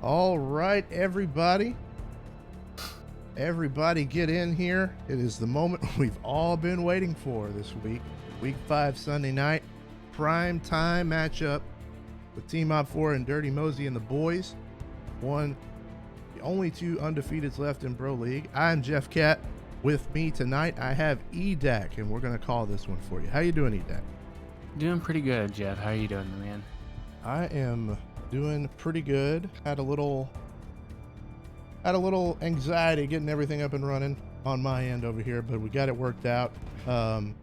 All right, everybody. Everybody get in here. It is the moment we've all been waiting for this week. Week 5 Sunday night prime time matchup with Team OpFour and Dirty Mozey and the Boys. The only two undefeateds left in Bro League. I'm Jeff Cat. With me tonight, I have EDAC, and we're going to call this one for you. How you doing, EDAC? Doing pretty good, Jeff. How are you doing, man? I am doing pretty good. Had a little anxiety getting everything up and running on my end over here, but we got it worked out. Well,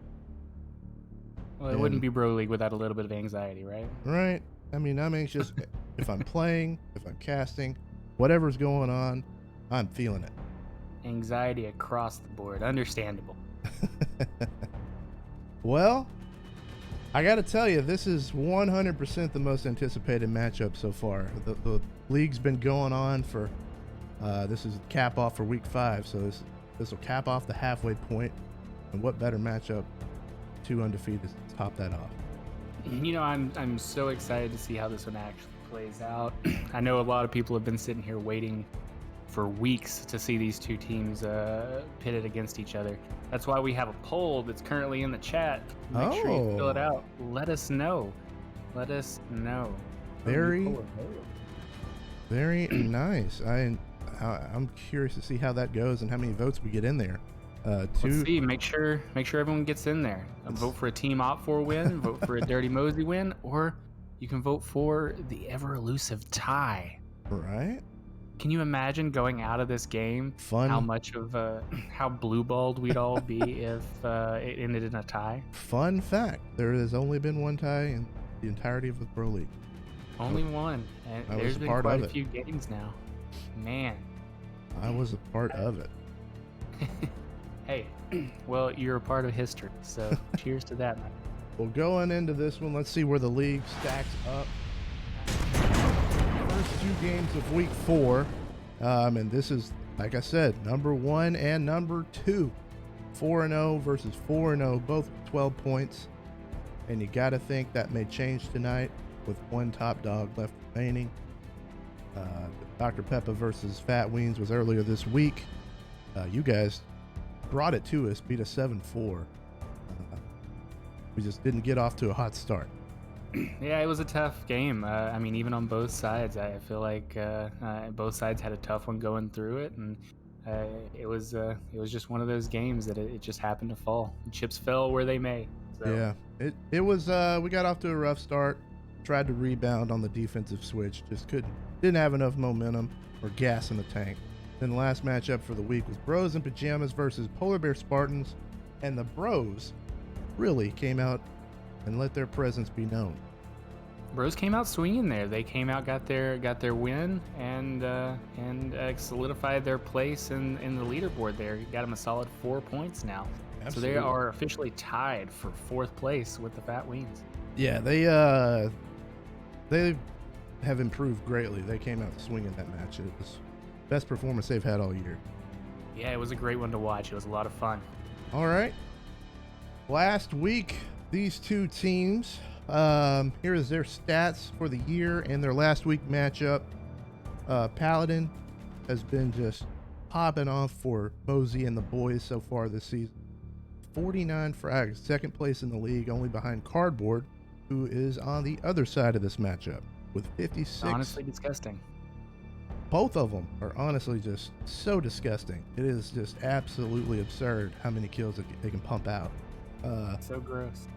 it wouldn't be Bro League without a little bit of anxiety, right? Right. I mean, I'm anxious if I'm playing, if I'm casting, whatever's going on, I'm feeling it. Anxiety across the board. Understandable. Well, I got to tell you, this is 100% the most anticipated matchup so far. The league's been going on for, this is cap off for week 5, so this will cap off the halfway point. And what better matchup, two undefeated, to top that off? You know, I'm so excited to see how this one actually plays out. I know a lot of people have been sitting here waiting for weeks to see these two teams pitted against each other. That's why we have a poll that's currently in the chat. Make sure you fill it out. Let us know. Very nice. I'm curious to see how that goes and how many votes we get in there. Let's see. Make sure everyone gets in there. Vote for a Team OpFour win. Vote for a Dirty Mozey win, or you can vote for the ever elusive tie. Right. Can you imagine going out of this game? Fun. How much of how blue-balled we'd all be if it ended in a tie? Fun fact: there has only been one tie in the entirety of the Pro League. Only one, and there's been quite a few games now. Man, I was a part of it. Hey, well, you're a part of history, so cheers to that, man. Well, going into this one, let's see where the league stacks up. First 2 games of week 4, and this is, like I said, number 1 and number 2, 4-0 versus 4-0, both with 12 points. And you got to think that may change tonight with one top dog left remaining. Dr. Peppa versus Fat Weens was earlier this week. You guys brought it to us, beat us 7-4. We just didn't get off to a hot start. Yeah, it was a tough game. I mean, even on both sides, I feel like both sides had a tough one going through it, and it was just one of those games that it just happened to fall. The chips fell where they may. So. Yeah, it was. We got off to a rough start. Tried to rebound on the defensive switch, just didn't have enough momentum or gas in the tank. Then the last matchup for the week was Bros in Pajamas versus Polar Bear Spartans, and the Bros really came out and let their presence be known. Bros came out swinging there. They came out, got their win, and solidified their place in the leaderboard there. Got them a solid 4 points now. Absolutely. So they are officially tied for 4th place with the Fat Weens. Yeah, they have improved greatly. They came out swinging that match. It was best performance they've had all year. Yeah, it was a great one to watch. It was a lot of fun. All right. Last week, these two teams, here is their stats for the year and their last week matchup. Paladin has been just popping off for Mozey and the Boys so far this season. 49 frags, 2nd place in the league, only behind Cardboard, who is on the other side of this matchup with 56. Honestly disgusting. Both of them are honestly just so disgusting. It is just absolutely absurd how many kills they can pump out. So gross.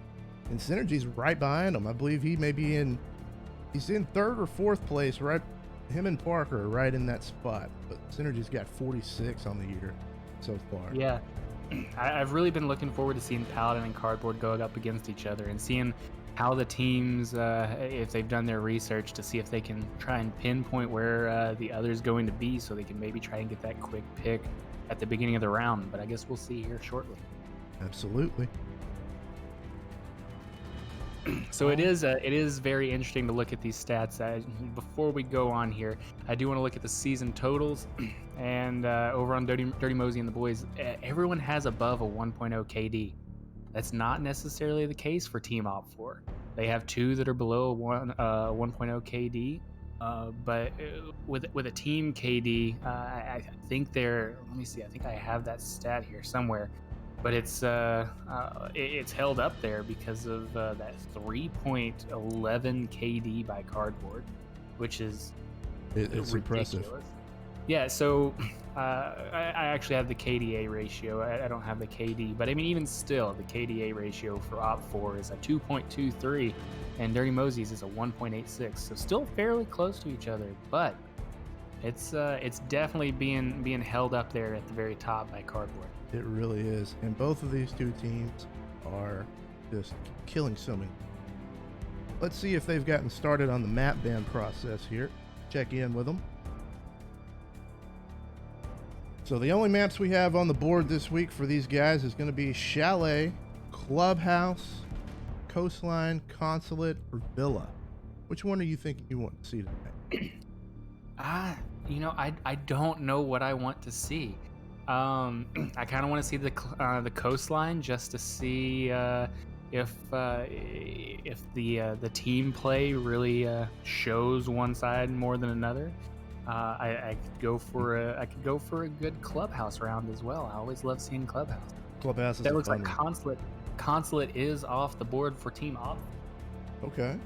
And Synergy's right behind him. I believe he's in 3rd or 4th place, right? Him and Parker are right in that spot. But Synergy's got 46 on the year so far. Yeah. I've really been looking forward to seeing Paladin and Cardboard going up against each other and seeing how the teams, if they've done their research, to see if they can try and pinpoint where the other's going to be, so they can maybe try and get that quick pick at the beginning of the round. But I guess we'll see here shortly. Absolutely. So it is very interesting to look at these stats. Before we go on here, I do want to look at the season totals. And over on Dirty Mozey and the Boys, everyone has above a 1.0 KD. That's not necessarily the case for Team OpFour. They have 2 that are below 1.0 KD. But with a team KD, I think they're. Let me see. I think I have that stat here somewhere, but it's held up there because of that 3.11 KD by cardboard, which is It's ridiculous. impressive. Yeah, so I actually have the KDA ratio. I don't have the KD, but I mean, even still, the KDA ratio for OpFour is a 2.23, and Dirty Mozey's is a 1.86. So still fairly close to each other, but it's definitely being held up there at the very top by cardboard. It really is. And both of these two teams are just killing so many. Let's see if they've gotten started on the map ban process here. Check in with them. So the only maps we have on the board this week for these guys is going to be Chalet, Clubhouse, Coastline, Consulate, or Villa. Which one are you thinking you want to see tonight? I don't know what I want to see. I kind of want to see the Coastline just to see if the team play really shows one side more than another. I could go for a good Clubhouse round as well. I always love seeing Clubhouse. Clubhouse is that looks like Consulate is off the board for Team Op. Okay.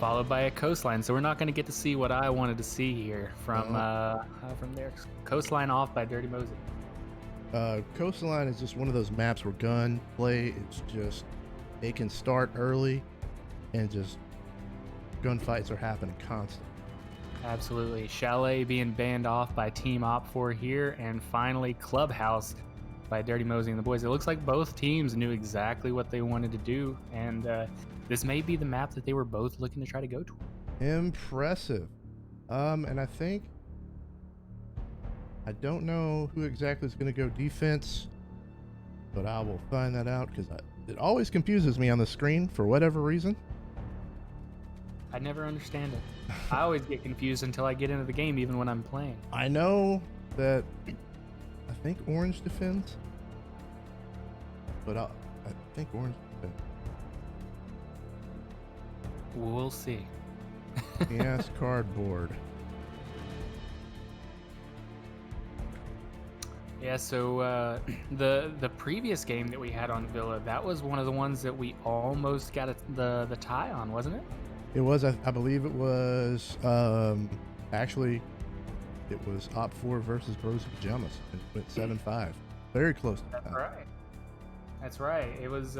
Followed by a Coastline, so we're not going to get to see what I wanted to see here from there. Coastline off by Dirty Mozey. Coastline is just one of those maps where gun play is just, they can start early and just gunfights are happening constantly. Absolutely. Chalet being banned off by Team OpFour here, and finally Clubhouse by Dirty Mozey and the boys. It looks like both teams knew exactly what they wanted to do, and this may be the map that they were both looking to try to go to. Impressive. And I don't know who exactly is going to go defense, but I will find that out because it always confuses me on the screen for whatever reason. I never understand it. I always get confused until I get into the game, even when I'm playing. I know that I think orange defends, but I think orange defends. We'll see. Yes, cardboard. Yeah, so the previous game that we had on Villa, that was one of the ones that we almost got the tie on, wasn't it? It was, I believe it was, actually, it was OpFour versus Bros and Pajamas. It went 7-5. Very close to that. That's right. It was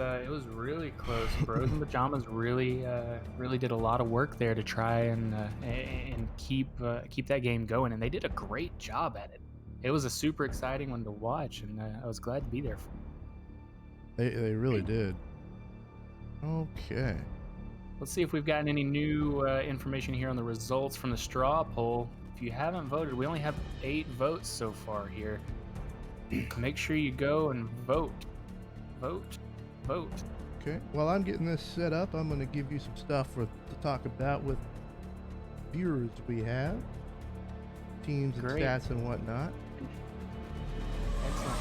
really close. Bros and Pajamas really did a lot of work there to try and keep that game going, and they did a great job at it. It was a super exciting one to watch, and I was glad to be there for it. They really did. Okay. Let's see if we've gotten any new information here on the results from the straw poll. If you haven't voted, we only have 8 votes so far here. Make sure you go and vote. Vote. Okay. While I'm getting this set up, I'm going to give you some stuff to talk about with viewers we have, teams and stats and whatnot. Excellent.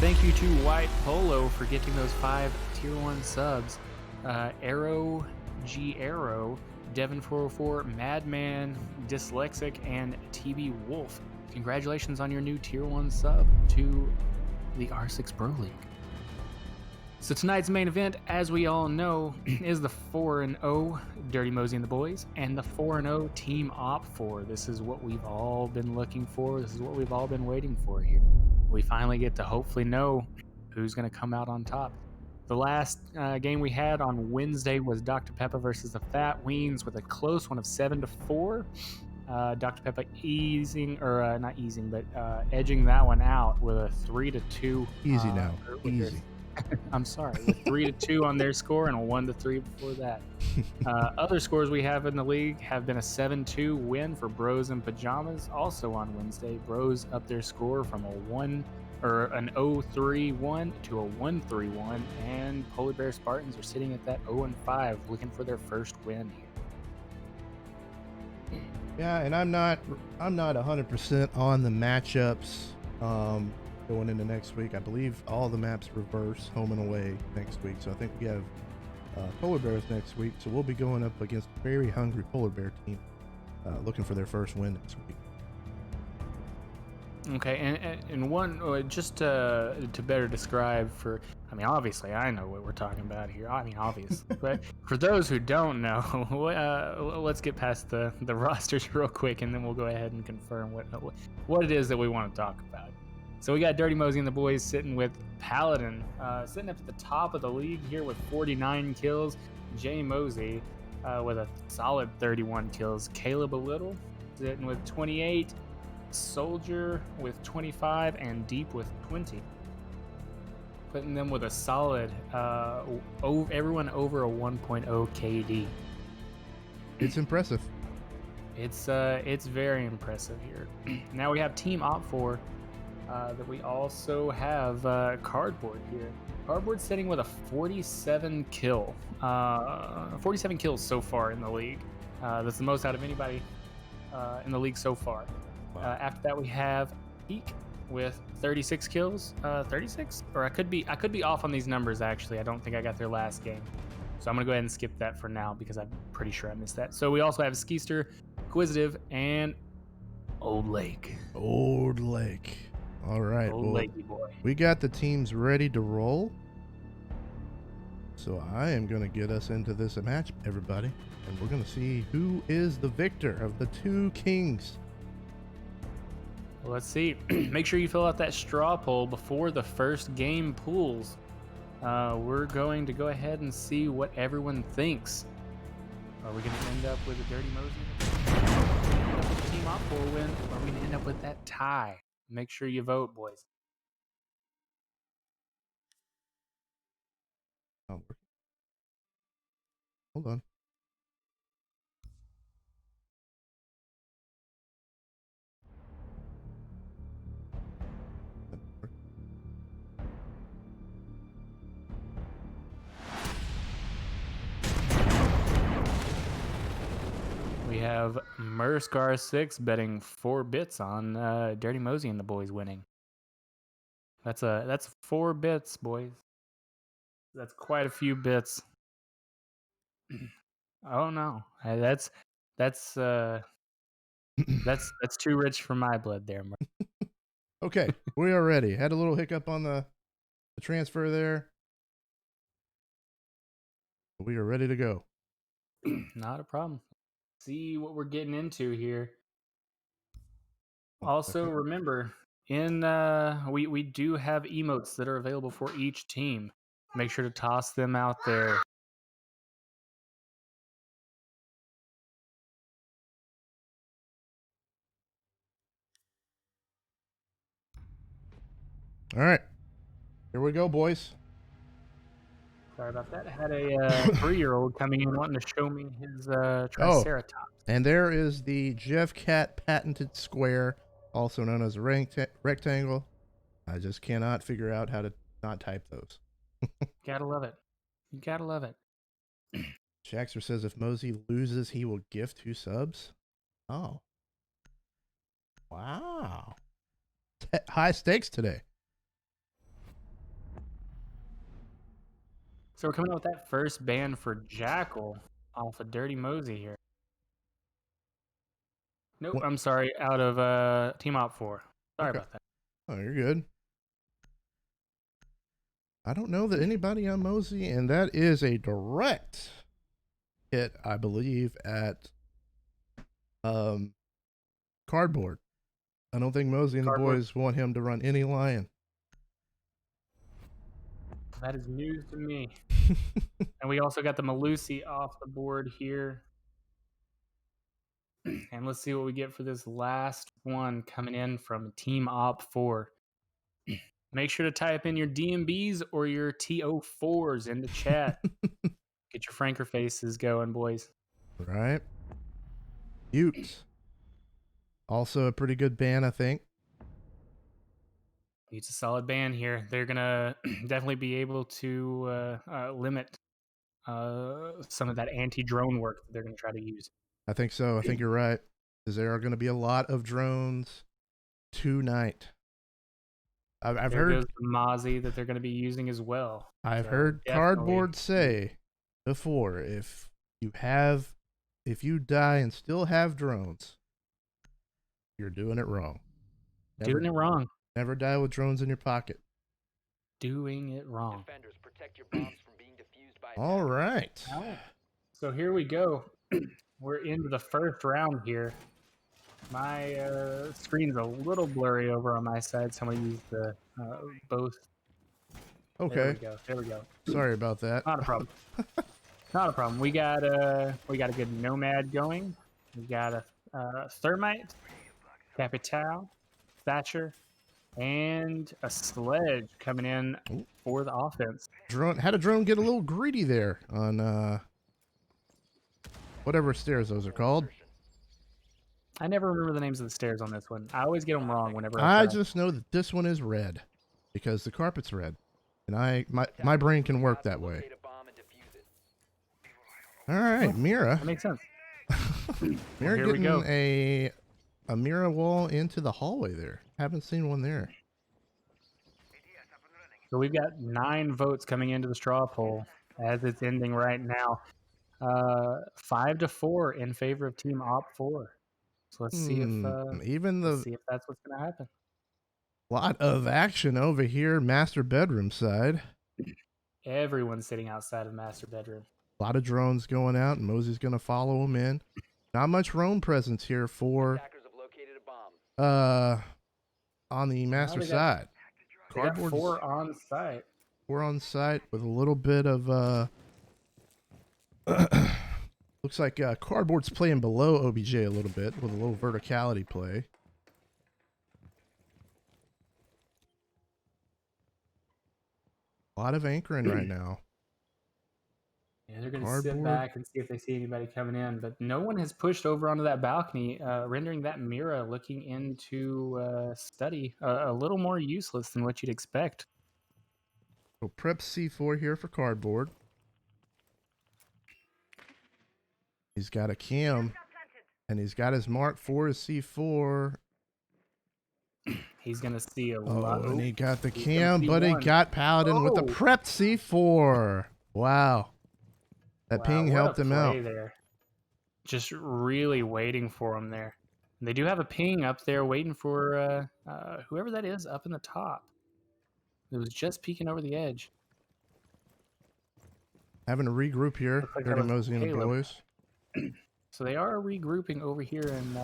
Thank you to White Polo for getting those 5 tier 1 subs. Arrow, G Arrow, Devin 404, Madman, Dyslexic, and TB Wolf. Congratulations on your new tier 1 sub to the R6 Pro League. So tonight's main event, as we all know, is the 4-0 Dirty Mozey and the boys, and the 4-0 Team OpFour. This is what we've all been looking for. This is what we've all been waiting for here. We finally get to hopefully know who's going to come out on top. The last game we had on Wednesday was Dr. Peppa versus the Fat Weens with a close one of 7-4. Dr. Peppa edging that one out with a 3-2. Easy now. Easy. I'm sorry, with 3-2 on their score and a 1-3 before that. Other scores we have in the league have been a 7-2 win for Bros and Pajamas. Also on Wednesday, Bros up their score from an 0-3-1 to a 1-3-1, and Polar Bear Spartans are sitting at that 0-5, looking for their first win here. Yeah, and I'm not 100% on the matchups going into next week. I believe all the maps reverse home and away next week, so I think we have polar bears next week, so we'll be going up against a very hungry polar bear team, looking for their first win next week. Okay, and one just to better describe for, I mean, obviously I know what we're talking about here. I mean, obviously, but for those who don't know, let's get past the rosters real quick, and then we'll go ahead and confirm what it is that we want to talk about. So we got Dirty Mozey and the boys sitting with Paladin, sitting up at the top of the league here with 49 kills. Jay Mozey with a solid 31 kills. Caleb a little sitting with 28. Soldier with 25 and Deep with 20, putting them with a solid everyone over a 1.0 KD. It's impressive. It's very impressive here. Now we have Team OpFour that we also have Cardboard here. Cardboard sitting with a 47 kills so far in the league. That's the most out of anybody in the league so far. Wow. After that, we have Peak with 36 kills. 36? Or I could be off on these numbers, actually. I don't think I got their last game. So I'm going to go ahead and skip that for now because I'm pretty sure I missed that. So we also have Skeester, Quisitive, and Old Lake. Old Lake. All right. Old Lakey boy. We got the teams ready to roll. So I am going to get us into this match, everybody. And we're going to see who is the victor of the two kings. Let's see. Make sure you fill out that straw poll before the first game pools. We're going to go ahead and see what everyone thinks. Are we going to end up with a Dirty Mozey? With Team OpFour win? Or are we going to end up with that tie? Make sure you vote, boys. Oh, hold on. We have Merskar6 betting 4 bits on Dirty Mozey and the boys winning. That's 4 bits, boys. That's quite a few bits. Oh no, that's too rich for my blood there. Okay, we are ready. Had a little hiccup on the transfer there. We are ready to go. Not a problem. See what we're getting into here. Also, remember, we do have emotes that are available for each team. Make sure to toss them out there. All right, here we go, boys. Sorry about that. I had a 3-year-old coming in wanting to show me his Triceratops. And there is the Jeff Cat patented square, also known as a rectangle. I just cannot figure out how to not type those. Gotta love it. You gotta love it. Jaxer says if Mozey loses, he will gift 2 subs. Oh. Wow. High stakes today. So we're coming up with that first ban for Jackal off of Dirty Mozey here. Nope, What? I'm sorry, out of Team OpFour. Sorry about that. Oh, you're good. I don't know that anybody on Mozey, and that is a direct hit, I believe, at Cardboard. I don't think Mozey and the boys want him to run any lion. That is news to me. And we also got the Malusi off the board here. And let's see what we get for this last one coming in from Team OpFour. Make sure to type in your DMBs or your TO4s in the chat. Get your Franker faces going, boys. Right. Ute. Also a pretty good ban, I think. It's a solid ban here. They're going to definitely be able to limit some of that anti-drone work that they're going to try to use. I think so. I think you're right. Because there are going to be a lot of drones tonight. I've heard there's Mozey that they're going to be using as well. I've heard Cardboard say before, if you die and still have drones, you're doing it wrong. Doing it wrong. Never die with drones in your pocket. Doing it wrong. Defenders, protect your bombs from being defused by All right. All right. So here we go. We're into the first round here. My screen's a little blurry over on my side, so I'm going to use the both. Okay. There we go. There we go. Sorry about that. Not a problem. Not a problem. We got a good nomad going. We got a thermite, capital, thatcher, and a sledge coming in for the offense. Had a drone get a little greedy there on whatever stairs those are called. I never remember the names of the stairs on this one. I always get them wrong whenever I just know that this one is red because the carpet's red, and my brain can work that way. All right, Mira. That makes sense. Mira Here we go. getting a Mira wall into the hallway there. Haven't seen one there. So we've got 9 votes coming into the straw poll as it's ending right now. 5-4 in favor of Team OpFour. So let's see if let's see if that's what's going to happen. Lot of action over here, master bedroom side. Everyone's sitting outside of master bedroom. A lot of drones going out, and Mosey's going to follow them in. Not much drone presence here for on the master side. Cardboard 4 on site. 4 on site with a little bit of looks like Cardboard's playing below OBJ a little bit with a little verticality play. A lot of anchoring right now. Yeah, they're going to sit back and see if they see anybody coming in, but no one has pushed over onto that balcony, rendering that Mira looking into study a little more useless than what you'd expect. So prep C4 here for Cardboard. He's got a cam, and he's got his mark for his C4. He's going to see a lot. And he got the cam, but he got Paladin with the prepped C4. Wow. That ping helped him out. There. Just really waiting for him there. And they do have a ping up there waiting for whoever that is up in the top. It was just peeking over the edge. Having to regroup here. Dirty Mozey and the boys. So they are regrouping over here in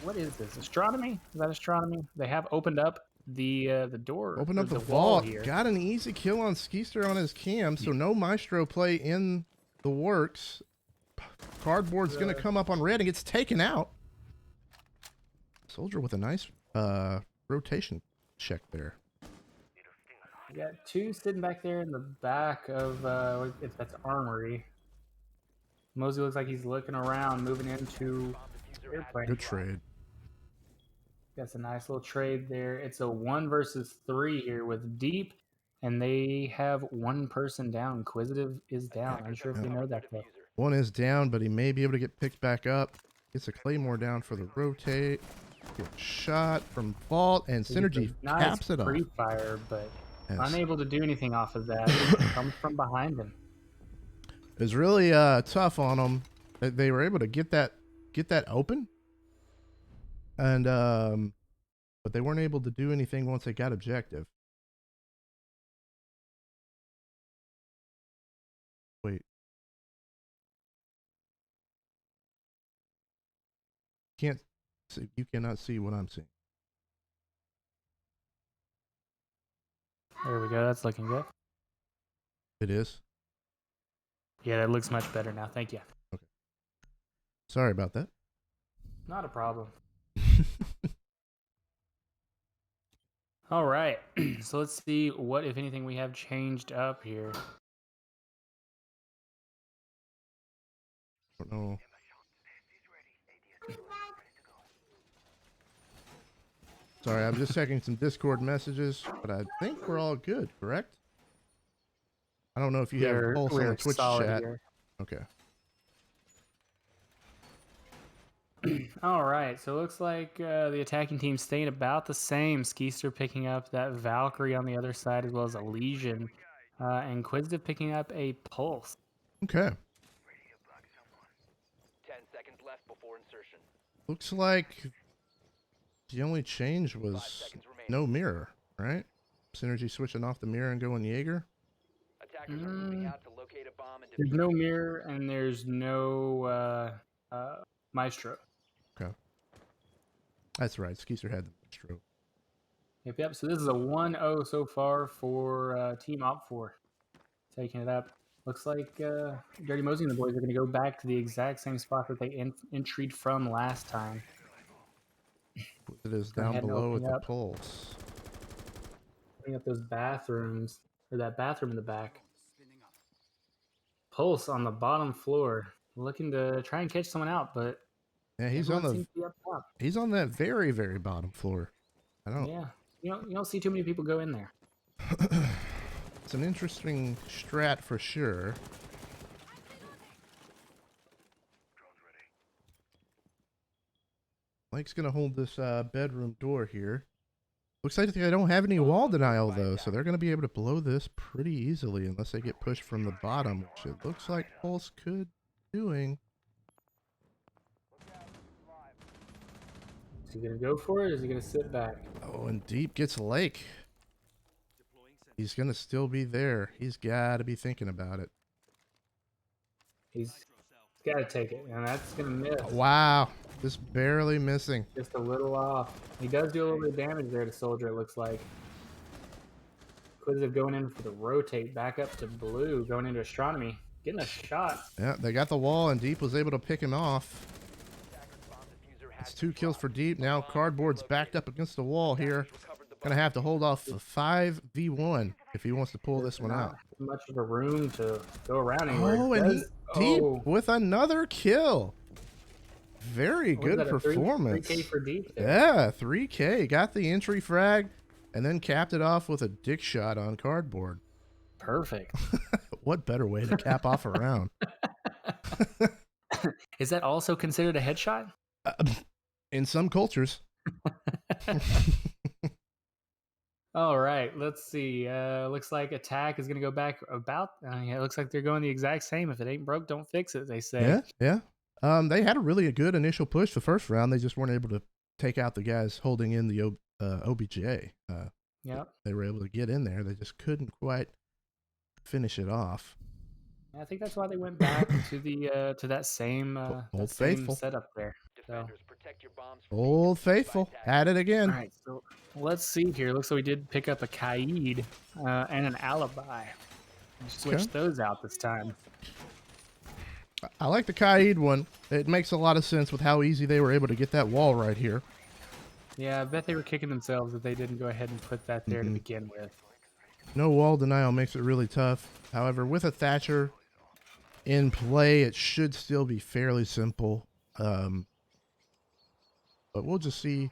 what is this? Astronomy? Is that astronomy? They have opened up the door. Opened up the vault. Got an easy kill on Skeester on his cam, so no Maestro play in the works. Cardboard's going to come up on red and gets taken out. Soldier with a nice rotation check there. We got 2 sitting back there in the back of if that's armory. Mosey looks like he's looking around, moving into airplane. Good trade. That's a nice little trade there. It's a 1 versus 3 here with Deep, and they have 1 person down. Inquisitive is down. I'm sure if you know that though. 1 is down, but he may be able to get picked back up. Gets a Claymore down for the rotate. Good shot from Vault, and Synergy caps it off. Free fire, but unable to do anything off of that. Comes from behind him. It was really tough on them. They were able to get that open, and but they weren't able to do anything once they got objective. Wait, can't see. You cannot see what I'm seeing. There we go. That's looking good. It is. Yeah, that looks much better now. Thank you. Okay. Sorry about that. Not a problem. All right. So let's see what, if anything, we have changed up here. I don't know. Sorry, I'm just checking some Discord messages, but I think we're all good, correct? I don't know if you have a pulse on the Twitch chat. Here. Okay. All right, so it looks like the attacking team staying about the same. Skeester picking up that Valkyrie on the other side, as well as a Legion. Inquisitive picking up a Pulse. Okay. 10 seconds left before insertion. Looks like the only change 5 was seconds remaining. no mirror, right? Synergy switching off the mirror and going Jaeger. Attackers are moving out to locate a bomb and There's defuse no it. mirror and there's no maestro. Okay. That's right. Skeezer had the stroke. Yep. So this is a 1-0 so far for Team OpFour. Taking it up. Looks like Dirty Mozey and the boys are going to go back to the exact same spot that they entried from last time. It is Go down ahead and below with open the up. pulse. Opening up those bathrooms, or that bathroom in the back. Pulse on the bottom floor, looking to try and catch someone out, but Yeah, he's on everyone the seems to be up top. he's on that very, very bottom floor. I don't Yeah, you don't see too many people go in there. It's an interesting strat for sure. Mike's gonna hold this bedroom door here. Looks like they don't have any wall denial though, so they're gonna be able to blow this pretty easily unless they get pushed from the bottom, which it looks like Pulse could be doing. Is he gonna go for it? Or is he gonna sit back? Oh, and Deep gets Lake. He's gonna still be there. He's gotta be thinking about it. He's got to take it, and that's gonna miss. Wow, just barely missing. Just a little off. He does do a little bit of damage there to Soldier, it looks like. Inquisitive going in for the rotate, back up to Blue, going into Astronomy. Getting a shot. Yeah, they got the wall, and Deep was able to pick him off. It's 2 kills for Deep. Now Cardboard's backed up against the wall here. Gonna have to hold off the 5v1 if he wants to pull this one out. Not much of a room to go around anywhere. Oh, and Deep with another kill. Very good performance. 3K for Deep there. Yeah, 3K. Got the entry frag and then capped it off with a dick shot on Cardboard. Perfect. What better way to cap off a round? Is that also considered a headshot? In some cultures. All right, let's see. Looks like attack is going to go back about. Yeah, it looks like they're going the exact same. If it ain't broke, don't fix it, they say. Yeah. They had a really good initial push the first round. They just weren't able to take out the guys holding in the OBJ. Yep. They were able to get in there. They just couldn't quite finish it off. I think that's why they went back to the to that same Old same Faithful setup there. So. Old Faithful at it again. All right, so let's see here. Looks like we did pick up a Kaid and an Alibi. Switch those out this time. I like the Kaid one. It makes a lot of sense with how easy they were able to get that wall right here. Yeah, I bet they were kicking themselves that they didn't go ahead and put that there to begin with. No wall denial makes it really tough. However, with a Thatcher in play, it should still be fairly simple. But we'll just see,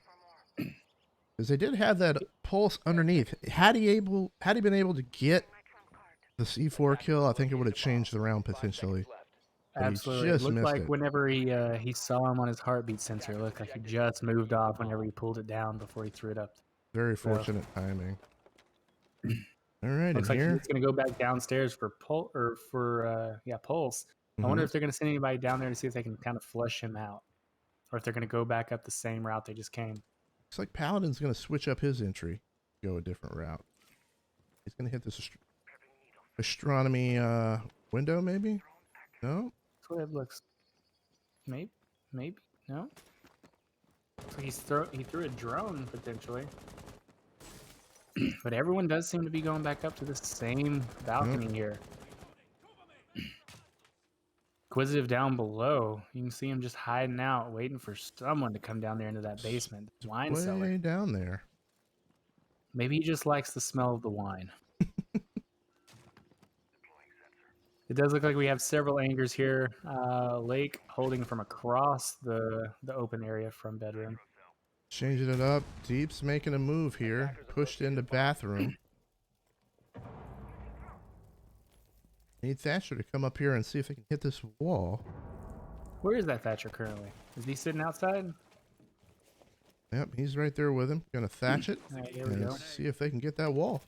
because they did have that pulse underneath. Had he been able to get the C4 kill, I think it would have changed the round potentially. But Absolutely. It looked like whenever he saw him on his heartbeat sensor, it looked like he just moved off whenever he pulled it down before he threw it up. Very fortunate timing. All right, looks like he's going to go back downstairs for Pulse. I wonder if they're going to send anybody down there to see if they can kind of flush him out, or if they're going to go back up the same route they just came. Looks like Paladin's going to switch up his entry, go a different route. He's going to hit this astronomy window, maybe? No? That's what it looks. Maybe. No. Looks like he threw a drone potentially. But everyone does seem to be going back up to the same balcony here. Inquisitive down below. You can see him just hiding out, waiting for someone to come down there into that basement. Wine cellar. Way down there. Maybe he just likes the smell of the wine. It does look like we have several angers here. Lake holding from across the open area from bedroom. Changing it up. Deep's making a move here. Pushed into bathroom. Need Thatcher to come up here and see if they can hit this wall. Where is that Thatcher currently? Is he sitting outside? Yep, he's right there with him. Gonna thatch it All right, here we and go. see if they can get that wall.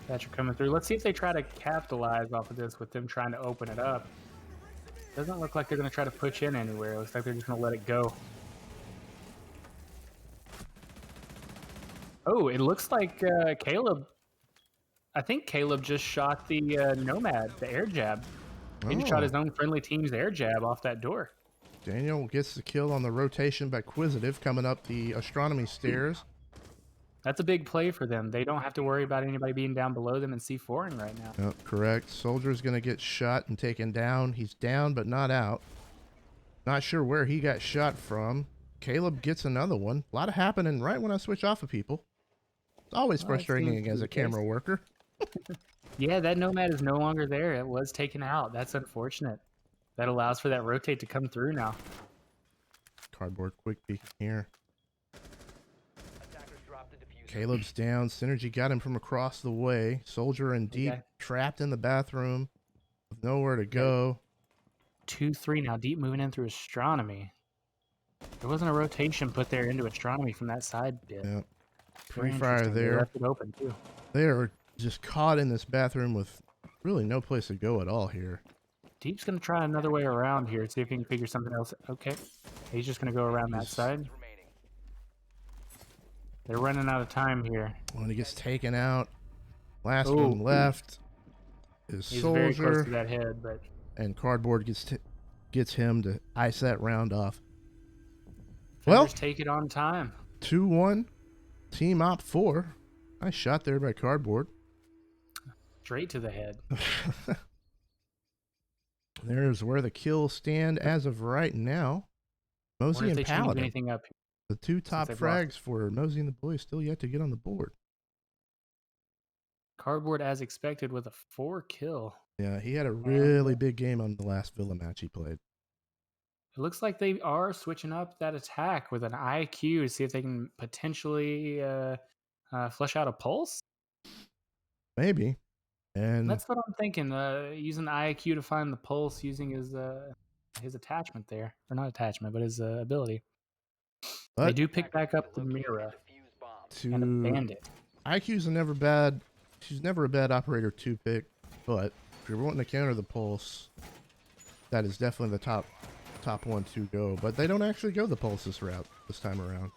Thatcher coming through. Let's see if they try to capitalize off of this with them trying to open it up. Doesn't look like they're going to try to push in anywhere. It looks like they're just going to let it go. Oh, it looks like Caleb. I think Caleb just shot the Nomad, the air jab. He just shot his own friendly team's air jab off that door. Daniel gets the kill on the rotation by Quisitive coming up the astronomy stairs. That's a big play for them. They don't have to worry about anybody being down below them and C4ing right now. Yep, correct. Soldier's going to get shot and taken down. He's down but not out. Not sure where he got shot from. Caleb gets another one. A lot of happening right when I switch off of people. It's always frustrating as a camera worker. Yeah, that Nomad is no longer there. It was taken out. That's unfortunate. That allows for that rotate to come through now. Cardboard quick peek here. Caleb's down. Synergy got him from across the way. Soldier and Deep trapped in the bathroom with nowhere to go. 2-3 now. Deep moving in through astronomy. There wasn't a rotation put there into astronomy from that side bit. Yep. Free fire there. They left it open too. They are just caught in this bathroom with really no place to go at all here. Deep's going to try another way around here, see if he can figure something else. Okay. He's just going to go around that side. They're running out of time here. When he gets taken out, last one left is He's Soldier. very close to that head, but and Cardboard gets him to ice that round off. well, take it on time. 2-1, Team OpFour. Nice shot there by Cardboard. Straight to the head. There's where the kills stand as of right now. Mozey and Paladin. Anything up here. The two top frags for Mozey and the Boys still yet to get on the board. Cardboard, as expected, with a 4 kill. Yeah, he had a really big game on the last Villa match he played. It looks like they are switching up that attack with an IQ to see if they can potentially flush out a pulse. Maybe. And that's what I'm thinking. Using the IQ to find the pulse, using his attachment there, or not attachment, but his ability. But they do pick back up the Mira and a Bandit. IQ's never bad. She's never a bad operator to pick, but if you're wanting to counter the pulse, that is definitely the top one to go. But they don't actually go the pulses route this time around.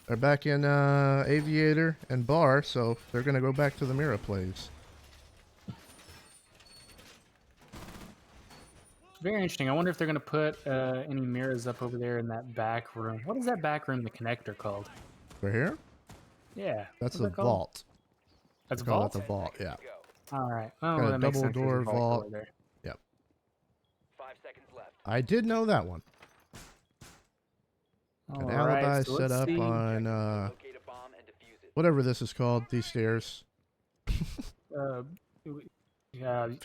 They're back in Aviator and Bar, so they're going to go back to the Mira plays. Very interesting. I wonder if they're going to put any mirrors up over there in that back room. What is that back room, the connector, called? Right here? Yeah. That's a vault. That's a vault? That's a vault, yeah. All right. Oh, got well, a double door vault. Yep. 5 seconds left. I did know that one. An alibi set up on whatever this is called, these stairs.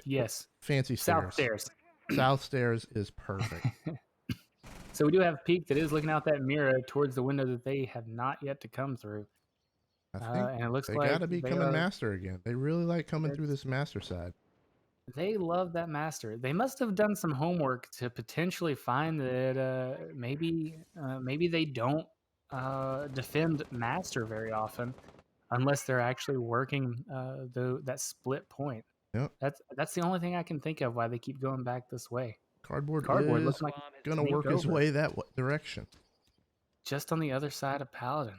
Yes. Fancy stairs. South stairs. South stairs is perfect. So we do have Peak that is looking out that mirror towards the window that they have not yet to come through. I think and it looks they like gotta be coming master again. They really like coming through this master side. They love that master. They must have done some homework to potentially find that maybe they don't defend master very often, unless they're actually working that split point. Yep. That's the only thing I can think of why they keep going back this way. Cardboard is looks like gonna work his way that direction. Just on the other side of Paladin.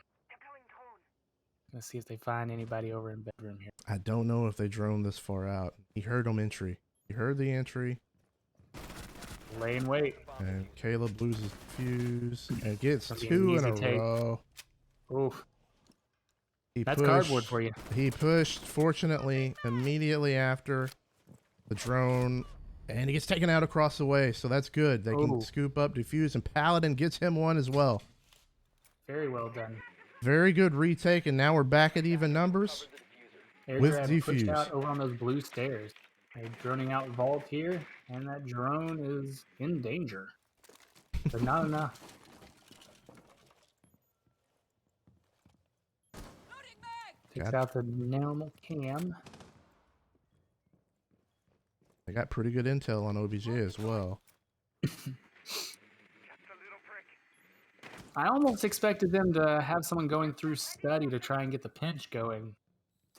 Let's see if they find anybody over in bedroom here. I don't know if they drone this far out. He heard them entry. He heard the entry. Lay in wait. And Caleb loses the fuse and gets 2 in a row. Oof. That's Cardboard for you. He pushed, fortunately, immediately after the drone, and he gets taken out across the way, so that's good. They can scoop up, defuse, and Paladin gets him one as well. Very well done. Very good retake, and now we're back at even numbers with defuse. Out over on those blue stairs. They're droning out vault here, and that drone is in danger, but not enough. Takes out the normal cam. I got pretty good intel on OBJ as well. I almost expected them to have someone going through study to try and get the pinch going.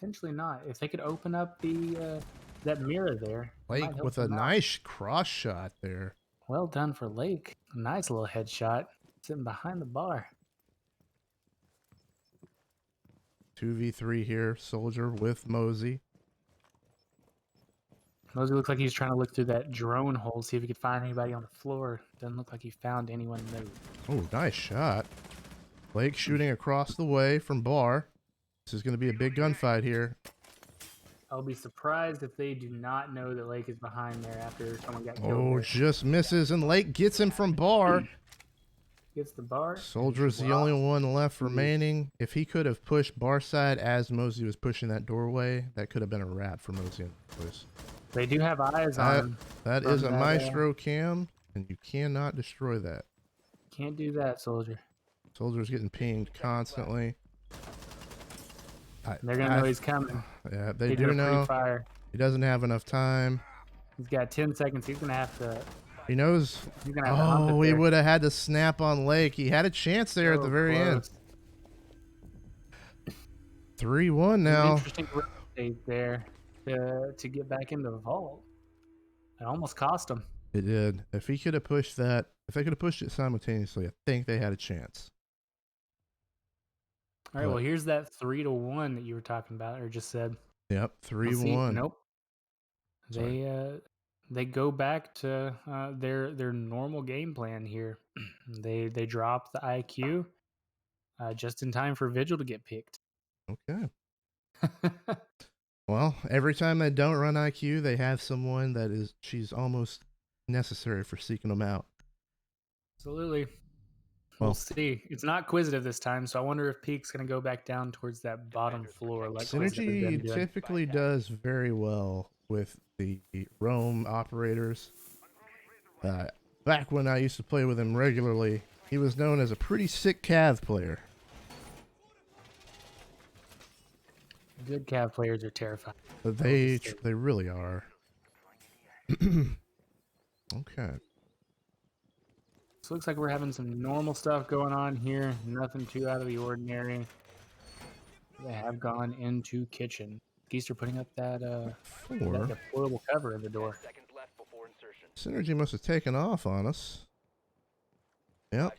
Potentially not. If they could open up the that mirror there. it might Lake help with a them out. nice cross shot there. Well done for Lake. Nice little headshot. Sitting behind the bar. 2v3 here. Soldier with Mozey. Mosey looks like he's trying to look through that drone hole, see if he could find anybody on the floor. Doesn't look like he found anyone new. Oh, nice shot. Lake shooting across the way from bar. This is going to be a big gunfight here. I'll be surprised if they do not know that Lake is behind there after someone got killed. Oh, there. just misses, and Lake gets him from bar. Gets the bar. Soldier's the only one left remaining. If he could have pushed bar side as Mosey was pushing that doorway, that could have been a wrap for Mosey. They do have eyes on him. That is a maestro cam, and you cannot destroy that. Can't do that, Soldier. Soldier's getting pinged constantly. They're going to know he's coming. Yeah, they He do did a know. pre-fire. He doesn't have enough time. He's got 10 seconds. He's going to have to... He knows. He's gonna have to hump it Oh, he there. would have had to snap on Lake. He had a chance there at the very end. 3-1 now. Interesting state there to get back into the vault. It almost cost him. It did. If he could have pushed that, if they could have pushed it simultaneously, I think they had a chance. All right, well, here's that 3-1 that you were talking about, or just said. Yep, Let's see. 3-1. Nope. They go back to their normal game plan here. They drop the IQ just in time for Vigil to get picked. Okay. Well, every time they don't run IQ, they have someone she's almost necessary for seeking them out. Absolutely. Well, We'll see. It's not Quisitive this time, so I wonder if Peak's going to go back down towards that bottom floor. Like Synergy typically does very well with the roam operators. Back when I used to play with him regularly, he was known as a pretty sick Cav player. Good Cav players are terrifying. But they really are. Okay. So it looks like we're having some normal stuff going on here. Nothing too out of the ordinary. They have gone into kitchen. Geezer putting up that deployable cover in the door. Synergy must have taken off on us. Yep.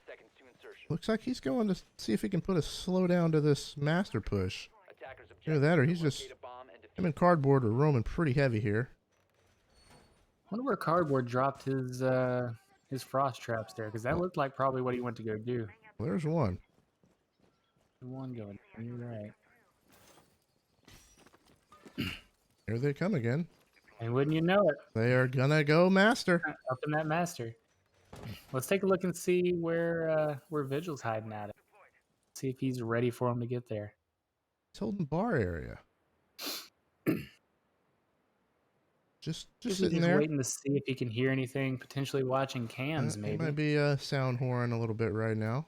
Looks like he's going to see if he can put a slowdown to this master push. Either that or he's just... Him and Cardboard are roaming pretty heavy here. I wonder where Cardboard dropped his frost traps there, because that looked like probably what he went to go do. Well, there's one. One going. You're right. Here they come again. And wouldn't you know it? They are gonna go master. Up in that master. Let's take a look and see where Vigil's hiding at it. See if he's ready for him to get there. He's holding bar area. Just sitting there. Waiting to see if he can hear anything. Potentially watching cams, He maybe. might be sound horn a little bit right now.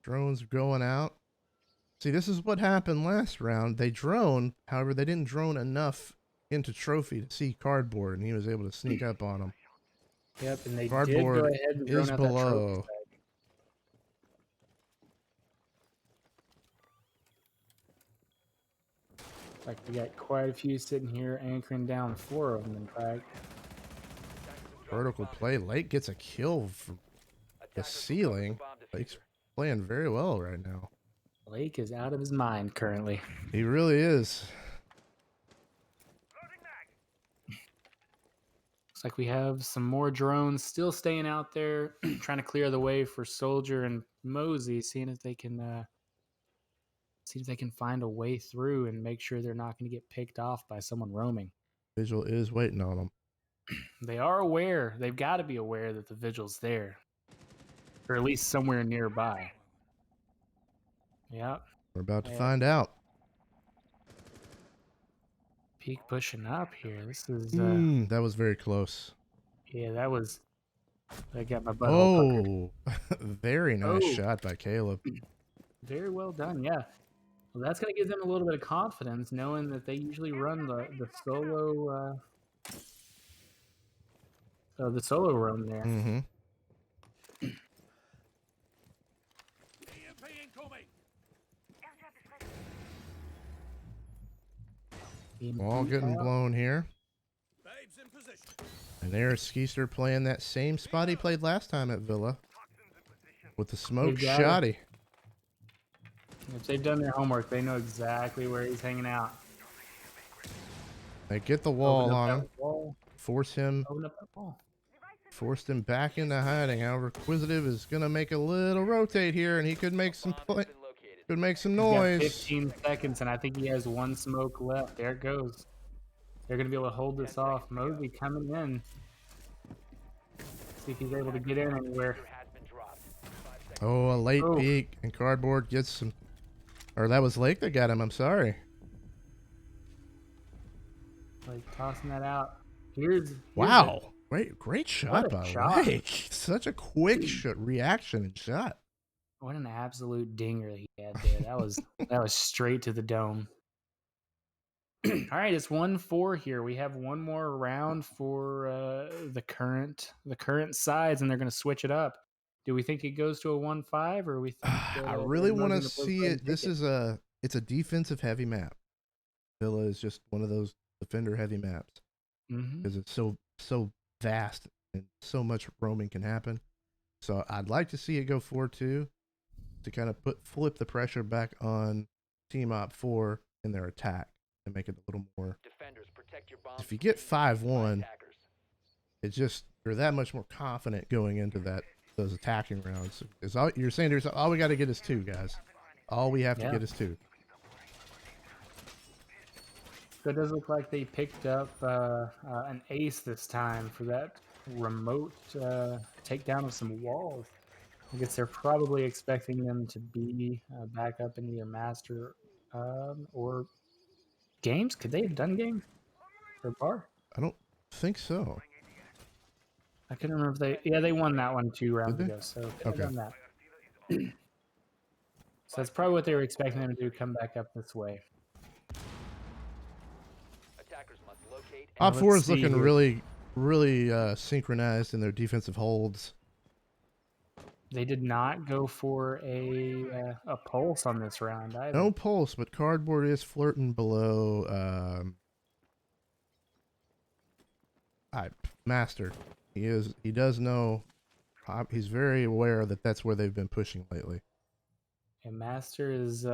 Drones going out. See, this is what happened last round. They drone, however, they didn't drone enough into trophy to see Cardboard, and he was able to sneak up on him. Yep, and they Cardboard did go ahead and drone is out that below. trophy tag. Like we got quite a few sitting here anchoring down 4 of them, in fact. Vertical play. Lake gets a kill from the ceiling. Lake's playing very well right now. Lake is out of his mind currently. He really is. Looks like we have some more drones still staying out there, trying to clear the way for Soldier and Mosey, seeing if they can find a way through and make sure they're not going to get picked off by someone roaming. Vigil is waiting on them. They are aware. They've got to be aware that the Vigil's there, or at least somewhere nearby. Yep. We're about to find out. Peak pushing up here. This is That was very close. yeah, that got my butthole puckered. Very nice shot by Caleb. Very well done, yeah. Well, that's going to give them a little bit of confidence, knowing that they usually run the solo roam there. Mm-hmm. Wall getting blown here. And there's Skeester playing that same spot he played last time at Villa. With the smoke shotty. If they've done their homework, they know exactly where he's hanging out. They get the wall on him. Forced him back into hiding. However, Quisitive is gonna make a little rotate here, and he could make some noise. He's got 15 seconds, and I think he has one smoke left. There it goes. They're gonna be able to hold this off. Mozey coming in. See if he's able to get in anywhere. Oh, a late peek, and Cardboard gets some. Or that was Lake that got him. I'm sorry. Like tossing that out. Here's wow. Great shot by shot. Lake. Such a quick reaction and shot. What an absolute dinger he had there. That was straight to the dome. All right, it's 1-4 here. We have one more round for the current sides, and they're going to switch it up. Do we think it goes to a 1-5, or we think? I really want to see it. It's a defensive heavy map. Villa is just one of those defender heavy maps because it's so vast and so much roaming can happen. So I'd like to see it go 4-2 to kind of flip the pressure back on Team OpFour in their attack and make it a little more. If you get 5-1, it's just you're that much more confident going into those attacking rounds. You're saying there's all we got to get is 2, guys. All we have to get is 2. So it does look like they picked up an ace this time for that remote takedown of some walls. I guess they're probably expecting them to be back up in either master or games. Could they have done games for bar? I don't think so. I couldn't remember if they won that one 2 rounds ago. So they've done that. So that's probably what they were expecting them to do. Come back up this way. OpFour is looking really synchronized in their defensive holds. They did not go for a pulse on this round either. No pulse, but Cardboard is flirting below Master. He does know. He's very aware that that's where they've been pushing lately. And Master is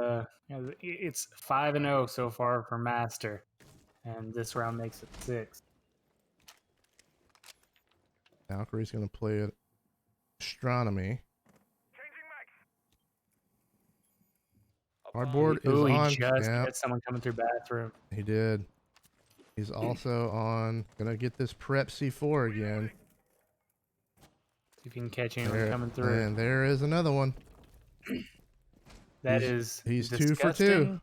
it's 5-0 so far for Master. And this round makes it 6. Valkyrie's going to play it. Astronomy. Cardboard is on. He just had someone coming through bathroom. He did. He's also on. Going to get this prep C4 again. See if you can catch anyone coming through. And there is another one. He's disgusting. 2 for 2.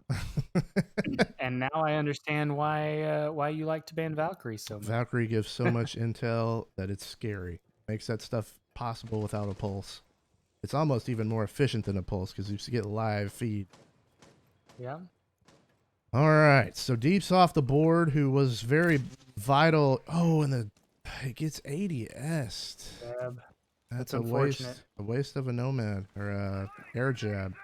And now I understand why you like to ban Valkyrie so much. Valkyrie gives so much intel that it's scary. Makes that stuff possible without a pulse. It's almost even more efficient than a pulse because you get live feed. Yeah. All right. So Deep's off the board, who was very vital. Oh, and it gets ADS. That's a waste. A waste of a nomad or a air jab.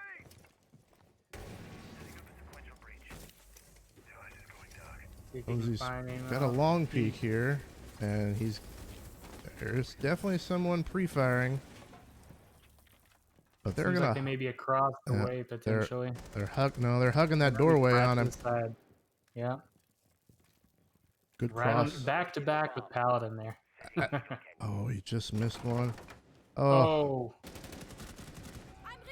He's got a long peek here, and there's definitely someone pre-firing, but they're gonna. Like they may be across the way potentially. They're hugging that doorway on him. Yeah. Good cross. Back to back with Paladin there. Oh, he just missed one. Oh.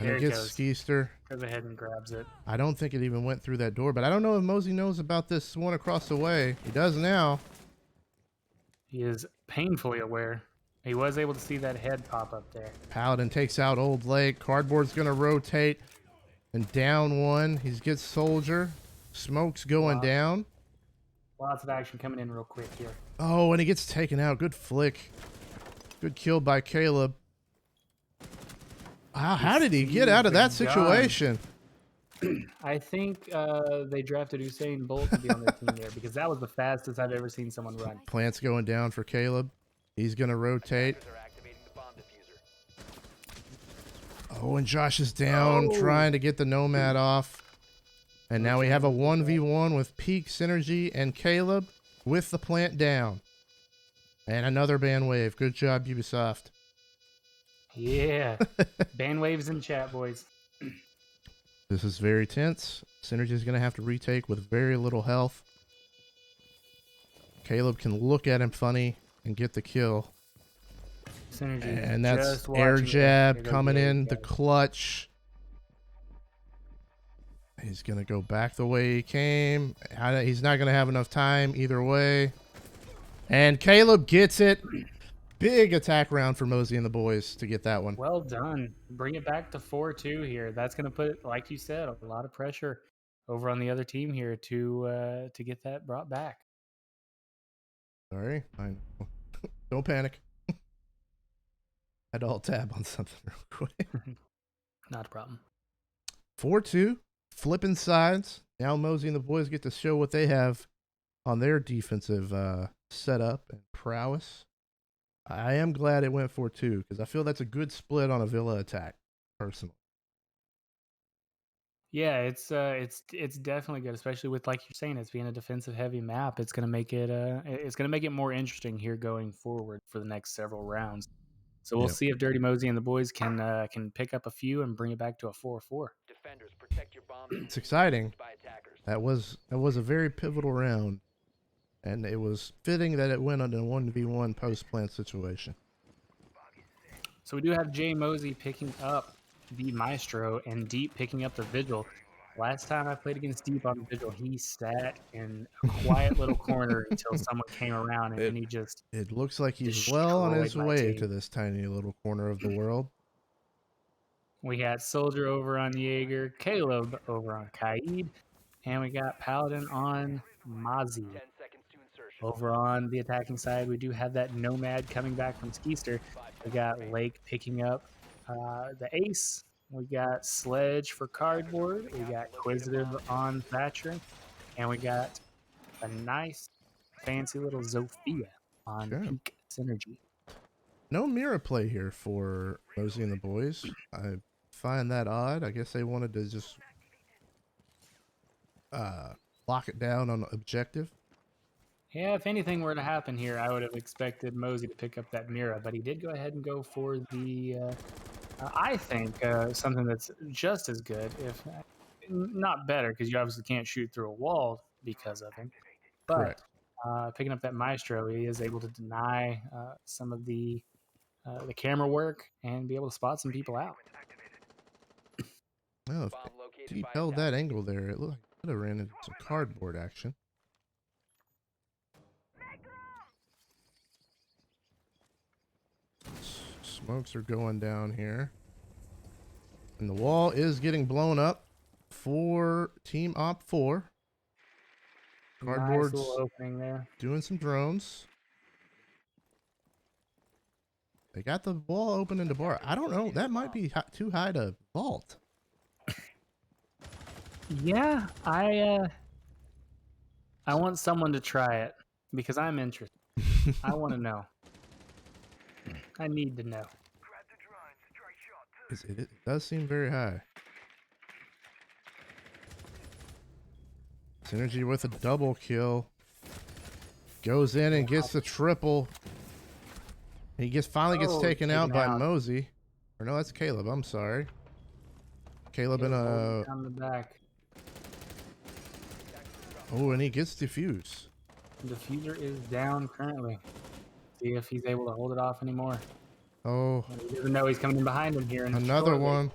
And he gets Skeester. Goes ahead and grabs it. I don't think it even went through that door, but I don't know if Mozey knows about this one across the way. He does now. He is painfully aware. He was able to see that head pop up there. Paladin takes out Old Lake. Cardboard's going to rotate and down one. He gets Soldier. Smoke's going down. Lots of action coming in real quick here. Oh, and he gets taken out. Good flick. Good kill by Caleb. How did he get out of that situation? I think they drafted Usain Bolt to be on their team there because that was the fastest I've ever seen someone run. Plant's going down for Caleb. He's going to rotate. Oh, and Josh is down trying to get the Nomad off. And now we have a 1v1 with Peak, Synergy, and Caleb with the plant down. And another ban wave. Good job, Ubisoft. Yeah. Ban waves in chat, boys. This is very tense. Synergy is going to have to retake with very little health. Caleb can look at him funny and get the kill. Synergy. And that's air jab coming in, the clutch. He's going to go back the way he came. He's not going to have enough time either way. And Caleb gets it. Big attack round for Mozey and the boys to get that one. Well done. Bring it back to 4-2 here. That's going to put, like you said, a lot of pressure over on the other team here to get that brought back. Sorry. Don't panic. Had to alt tab on something real quick. Not a problem. 4-2. Flipping sides. Now Mozey and the boys get to show what they have on their defensive setup and prowess. I am glad it went 4-2 because I feel that's a good split on a Villa attack, personally. Yeah, it's definitely good, especially with, like you're saying, it's being a defensive heavy map. It's gonna make it more interesting here going forward for the next several rounds. So we'll see if Dirty Mozey and the boys can pick up a few and bring it back to a 4-4. Defenders, protect your bombs. It's exciting. By attackers. That was a very pivotal round, and it was fitting that it went on a 1v1 post plant situation. So we do have Jay Mozey picking up the Maestro and Deep picking up the Vigil. Last time I played against Deep on the Vigil, he sat in a quiet little corner until someone came around, and then he just... It looks like he's well on his way team. to this tiny little corner of the world. We got Soldier over on Jaeger, Caleb over on Kaid, and we got Paladin on Mozey. 10 seconds to insertion. Over on the attacking side, we do have that Nomad coming back from Skeester. We got Lake picking up the Ace. We got Sledge for Cardboard. We got Quisitive on Thatcher. And we got a nice, fancy little Zofia on Peak Synergy. No mirror play here for Mozey and the boys. I find that odd. I guess they wanted to just lock it down on objective. Yeah, if anything were to happen here, I would have expected Mozey to pick up that Mira, but he did go ahead and go for the, I think, something that's just as good, if not better, because you obviously can't shoot through a wall because of him. But picking up that Maestro, he is able to deny some of the camera work and be able to spot some people out. Well, if he held that angle there, it looked like he could have ran into some cardboard action. Smokes are going down here. And the wall is getting blown up for Team OpFour. Cardboard's nice little opening there. Doing some drones. They got the wall open into bar. I don't know. That might be too high to vault. Yeah, I want someone to try it because I'm interested. I want to know. I need to know. It does seem very high. Synergy with a double kill. Goes in and gets the triple. He finally gets taken out by Mozey. Or no, that's Caleb. I'm sorry. Caleb in a... on the back. Oh, and he gets diffuse. Diffuser is down currently. See if he's able to hold it off anymore. Oh. He doesn't know he's coming in behind him here. Another one.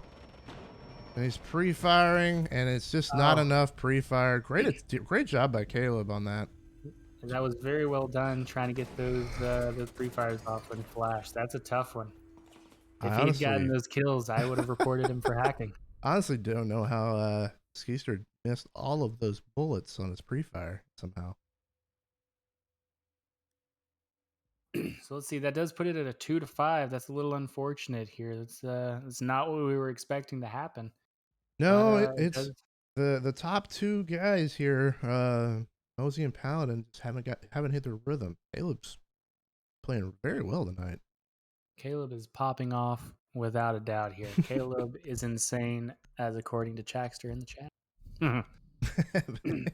And he's pre-firing, and it's just not enough pre-fire. Great job by Caleb on that. That was very well done, trying to get those pre-fires off when flash. That's a tough one. If he'd gotten those kills, I would have reported him for hacking. Honestly, don't know how Skeester missed all of those bullets on his pre-fire somehow. So let's see. That does put it at a 2-5. That's a little unfortunate here. That's not what we were expecting to happen. No, but, it's the top two guys here. Mozey and Paladin just haven't hit their rhythm. Caleb's playing very well tonight. Caleb is popping off without a doubt here. Caleb is insane, as according to Chaxter in the chat. That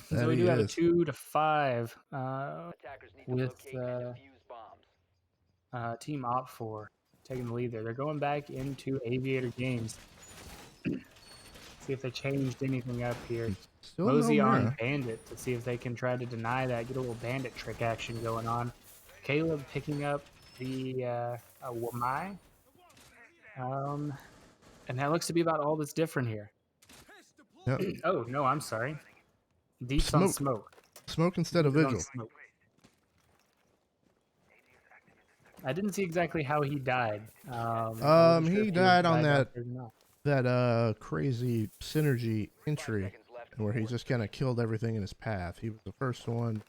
So we he do have a is. 2-5 Attackers need to with locate and defuse bombs. Team OpFour taking the lead there. They're going back into Aviator Games. See if they changed anything up here. Still no Mosey on mirror. Bandit to see if they can try to deny that. Get a little Bandit trick action going on. Caleb picking up the Wamai. And that looks to be about all that's different here. Yep. Oh, no, I'm sorry. Deep's on Smoke. smoke. Smoke instead of Deep is on vigil. smoke. I didn't see exactly how he died. I wasn't sure He if died on out that there or not. crazy synergy 5 entry seconds left where he before just kind of killed everything in his path. He was the first one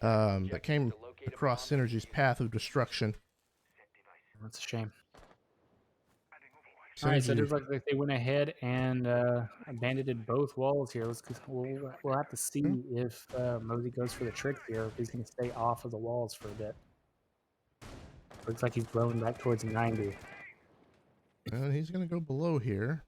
Attackers' that objective came is to locate a across bomb and synergy's defuse path of destruction. That's a shame. All right, so it Synergy, looks like they went ahead and abandoning both walls here. We'll have to see if Mosey goes for the trick here, if he's going to stay off of the walls for a bit. Looks like he's blowing back towards 90. and he's gonna go below here.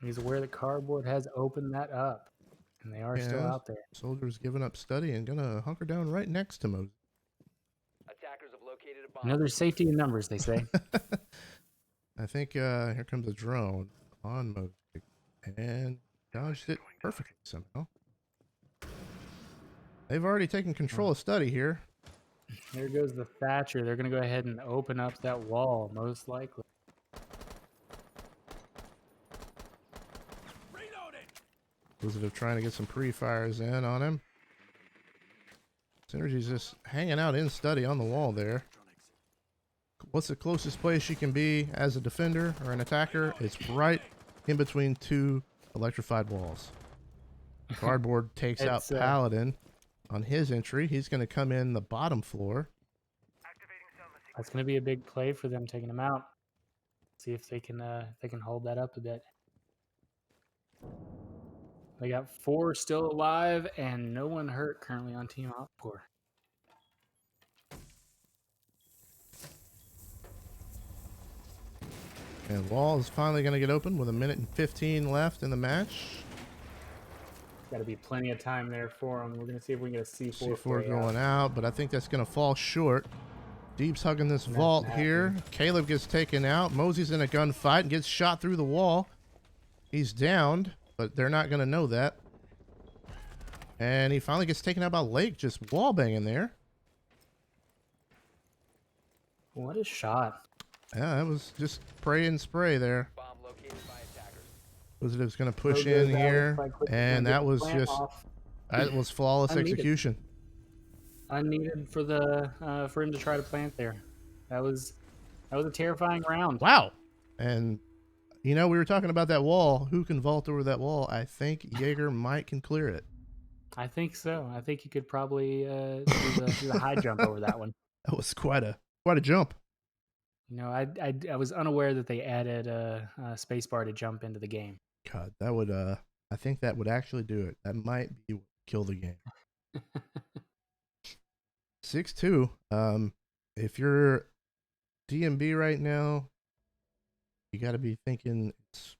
He's aware that Cardboard has opened that up, and they are still Yeah, out there. Soldier's giving up study and gonna hunker down right next to Mosey. Attackers have located a bomb. You know, there's safety in numbers, they say. I think here comes a drone on Mosey and dodged it perfectly somehow. They've already taken control of study here. There goes the Thatcher. They're going to go ahead and open up that wall, most likely. Positive trying to get some pre-fires in on him. Synergy's just hanging out in study on the wall there. What's the closest place she can be as a defender or an attacker? It's right in between two electrified walls. Cardboard takes out It's, Paladin on his entry. He's going to come in the bottom floor. That's going to be a big play for them, taking him out. See if they can hold that up a bit. They got 4 still alive and no one hurt currently on Team OpFour. And wall is finally going to get open with 1:15 left in the match. Got to be plenty of time there for them. We're going to see if we can get a C4 C4 play going out. out, but I think that's going to fall short. Deep's hugging this vault here. Caleb gets taken out. Mosey's in a gunfight and gets shot through the wall. He's downed, but they're not going to know that. And he finally gets taken out by Lake, just wall banging there. What a shot. Yeah, that was just pray and spray there. Bomb located by attackers. Positive's going to push There goes in that. here, Looks like Quick's gonna and get that the was plant just, off. that was flawless Unneeded. execution. Unneeded for the for him to try to plant there. That was a terrifying round. Wow. And, you know, we were talking about that wall. Who can vault over that wall? I think Jaeger might can clear it. I think so. I think you could probably do the high jump over that one. That was quite a jump. You know, I was unaware that they added a spacebar to jump into the game. God, that would I think that would actually do it. That might be what kill the game. 6-2. If you're DMB right now, you got to be thinking it's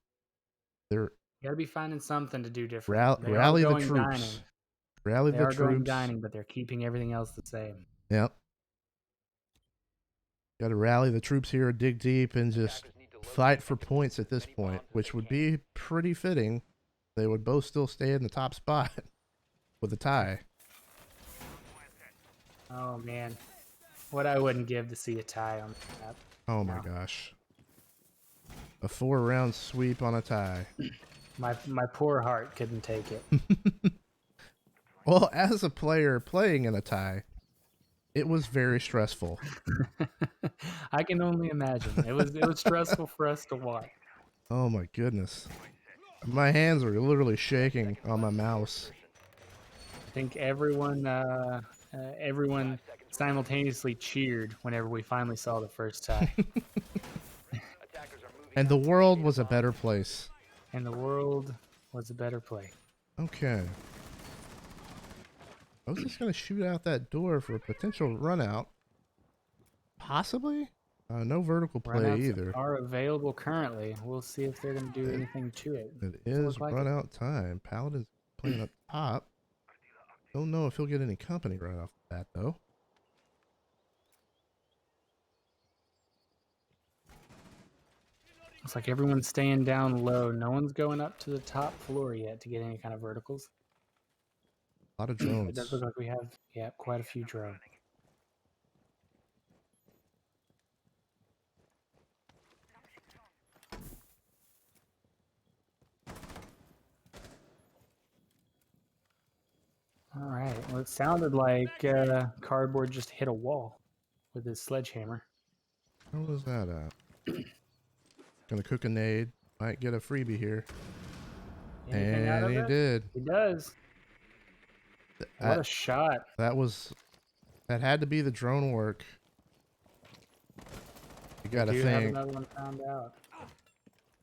there. You got to be finding something to do different. Rally the troops. Rally They the are going troops. dining, but they're keeping everything else the same. Yep. Got to rally the troops here, dig deep, and just fight for points at this point, which would be pretty fitting. They would both still stay in the top spot with a tie. Oh man, what I wouldn't give to see a tie on that. Oh my gosh. A 4-round sweep on a tie. My poor heart couldn't take it. Well, as a player playing in a tie, it was very stressful. I can only imagine. It was stressful for us to watch. Oh my goodness. My hands were literally shaking on my mouse. I think everyone simultaneously cheered whenever we finally saw the first tie. And the world was a better place. And the world was a better place. Okay. I was just going to shoot out that door for a potential run out. Possibly. No vertical play Runouts either. are available currently. We'll see if they're going to do anything to it. It Doesn't is look like run it. out time. Paladin's playing up top. Don't know if he'll get any company right off the bat, though. Looks like everyone's staying down low. No one's going up to the top floor yet to get any kind of verticals. A lot of It drones. does look like we have, yeah, quite a few drones. All right. Well, it sounded like Cardboard just hit a wall with his sledgehammer. How was that at? Gonna cook a nade. Might get a freebie here. Anything out And of he it? did. He does. What a shot. That had to be the drone work. You gotta We do have think. another one found out.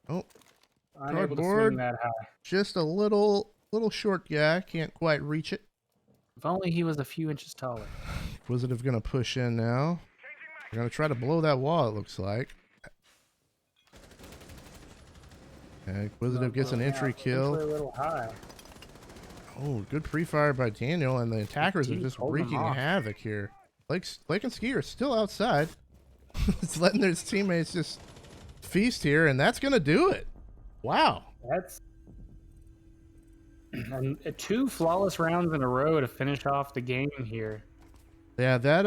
Oh, Unable to swing Cardboard. that high. Just a little short guy. Can't quite reach it. If only he was a few inches taller. Inquisitive gonna push in now. They're gonna try to blow that wall, it looks like. And Inquisitive gets an entry kill. A little high. Oh, good pre-fire by Daniel, and the attackers are just holding wreaking them off. havoc here. Blake and Ski are still outside. It's letting their teammates just feast here, and that's gonna do it. Wow. That's and 2 flawless rounds in a row to finish off the game here. Yeah, that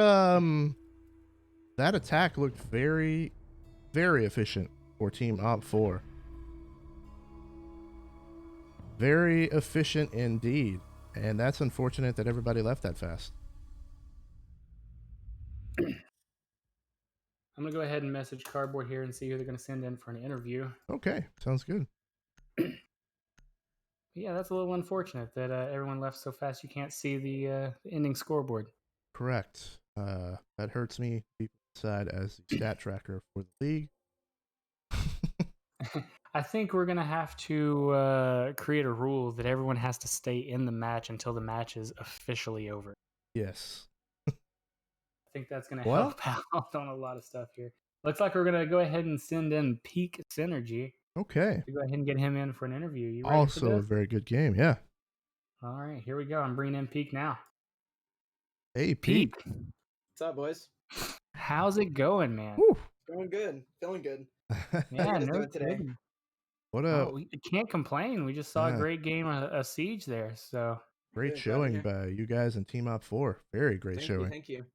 attack looked very, very efficient for Team OpFour. Very efficient indeed. And that's unfortunate that everybody left that fast. I'm going to go ahead and message Cardboard here and see who they're going to send in for an interview. Okay, sounds good. Yeah, that's a little unfortunate that everyone left so fast you can't see the ending scoreboard. Correct. That hurts me deep inside as the stat tracker for the league. I think we're going to have to create a rule that everyone has to stay in the match until the match is officially over. Yes. I think that's going to help out on a lot of stuff here. Looks like we're going to go ahead and send in Peak Synergy. Okay. Go ahead and get him in for an interview. You ready Also for a this? very good game, yeah. All right, here we go. I'm bringing in Peak now. Hey, Pete. What's up, boys? How's it going, man? Woo. Going good. Feeling good. Yeah, guys no doing today? kidding. What a We can't complain. We just saw Yeah. a great game of Siege there. So great Good, glad to showing hear. by you guys and Team OpFour. Very great showing. Thank you.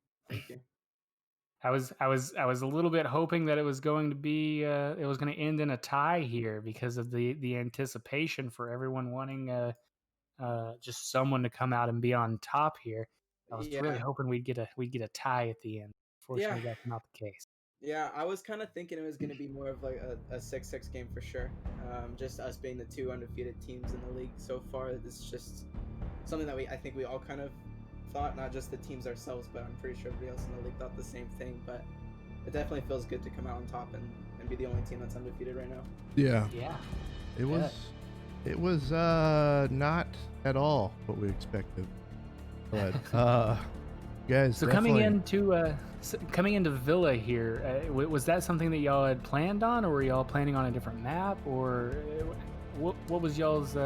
I was a little bit hoping that it was going to be it was going to end in a tie here because of the anticipation for everyone wanting just someone to come out and be on top here. I was really hoping we'd get a tie at the end. Fortunately, that's not the case. Yeah, I was kind of thinking it was going to be more of like a 6-6 game for sure. Just us being the 2 undefeated teams in the league so far. It's just something that I think we all kind of thought, not just the teams ourselves, but I'm pretty sure everybody else in the league thought the same thing. But it definitely feels good to come out on top and be the only team that's undefeated right now. Yeah. Yeah. It was not at all what we expected. But guys, So coming into Villa here, was that something that y'all had planned on, or were y'all planning on a different map, or what was y'all's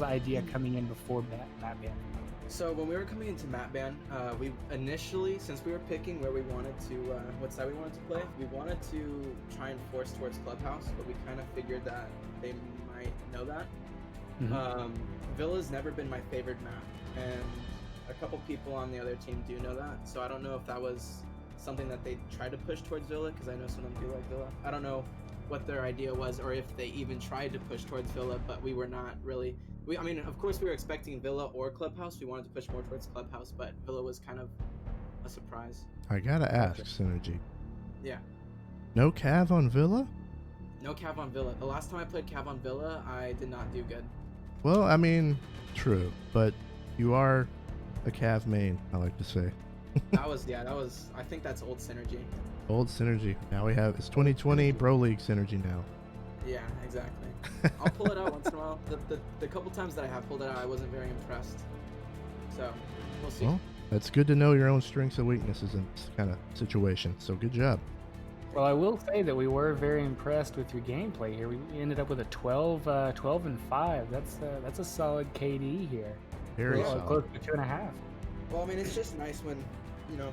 idea coming in before map ban? So when we were coming into map ban, we initially, since we were picking where we wanted to, what side we wanted to play, we wanted to try and force towards Clubhouse, but we kind of figured that they might know that. Mhm. Villa's never been my favorite map, and a couple people on the other team do know that, so I don't know if that was something that they tried to push towards Villa, because I know some of them do like Villa. I don't know what their idea was, or if they even tried to push towards Villa, but we were not really. I mean, of course we were expecting Villa or Clubhouse. We wanted to push more towards Clubhouse, but Villa was kind of a surprise. I gotta ask, Synergy. Yeah. No Cav on Villa? No Cav on Villa. The last time I played Cav on Villa, I did not do good. Well, I mean, true, but you are a Cav main, I like to say. that was, I think that's old Synergy. Old Synergy. Now it's 2020 Bro League Synergy now. Yeah, exactly. I'll pull it out once in a while. The couple times that I have pulled it out, I wasn't very impressed. So, we'll see. Well, That's good to know your own strengths and weaknesses in this kind of situation. So good job. Well, I will say that we were very impressed with your gameplay here. We ended up with a 12 and 5. That's a solid KD here. Very Yeah, solid. Close to 2.5. Well, I mean, it's just nice when, you know,